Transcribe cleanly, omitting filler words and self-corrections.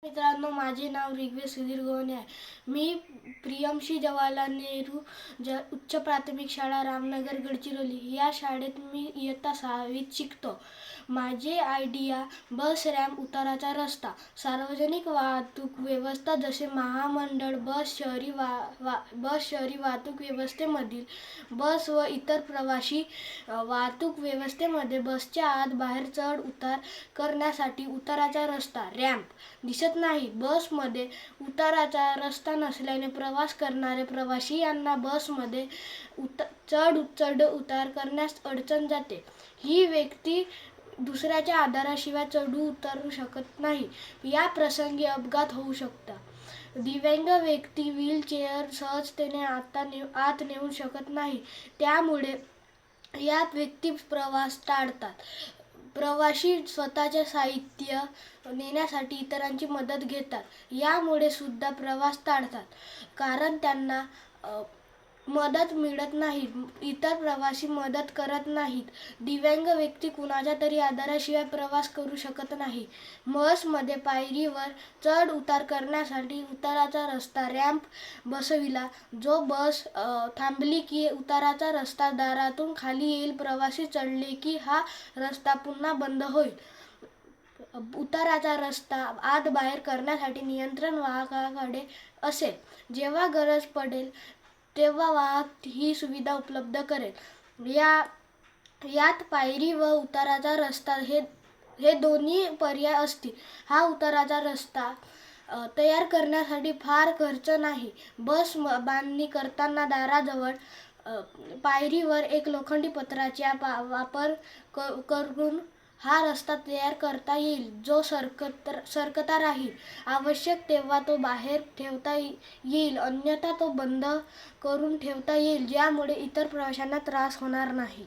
मित्रांनो, माझे नाव ऋग्वेद सुधीर गोवणे आहे. मी प्रियमशी जवाहरलाल नेहरू उच्च प्राथमिक शाळा रामनगर गडचिरोली या शाळेत मी इयत्ता 6वीत शिकतो. माझे आयडिया बस रॅम्प, उताराचा रस्ता, सार्वजनिक वाहतूक व्यवस्था जसे महामंडळ बस, शहरी वाहतूक व्यवस्थेमधील बस व इतर प्रवासी वाहतूक व्यवस्थेमध्ये बसच्या आत बाहेर चढ उतार करण्यासाठी उताराचा रस्ता रॅम्प दिसत नाही. बसमध्ये उताराचा रस्ता नसल्याने प्रवास करणारे प्रवासी यांना बसमध्ये चढ उतार करण्यास अडचण जाते. ही व्यक्ती दुसऱ्याच्या आधाराशिवाय चढू उतरू शकत नाही. या प्रसंगी अपघात होऊ शकतात. दिव्यांग व्यक्ती व्हीलचेअर सहजतेने आत नेऊ शकत नाही, त्यामुळे या व्यक्ती प्रवास टाळतात. प्रवासी स्वतःचे साहित्य नेण्यासाठी इतरांची मदत घेतात, यामुळे सुद्धा प्रवास टाळतात, कारण त्यांना मदत मिळत नाही. इतर प्रवासी मदत करत नाहीत. दिव्यांग व्यक्ती कुणाच्या तरी आधाराशिवाय प्रवास करू शकत नाही. बसमध्ये पायरीवर चढ उतार करण्यासाठी उताराचा रस्ता रॅम्प बसविला. जो बस थांबली की उताराचा रस्ता दारातून खाली येईल. प्रवासी चढले की हा रस्ता पुन्हा बंद होईल. उताराचा रस्ता आत बाहेर करण्यासाठी नियंत्रण वाहकाकडे असेल. जेव्हा गरज पडेल तेव्हा वाहक ही सुविधा उपलब्ध करेल. यात पायरी व उताराचा रस्ता हे दोन्ही पर्याय असतील. हा उताराचा रस्ता तयार करण्यासाठी फार खर्च नाही. बस बांधणी करताना दाराजवळ पायरीवर एक लोखंडी पत्र्याचा वापर करून हा रस्ता तयार करता येईल, जो सरकता राहील. आवश्यक तेव्हा तो बाहेर ठेवता येईल, अन्यथा तो बंद करून ठेवता येईल, ज्यामुळे इतर प्रवाशांना त्रास होणार नाही.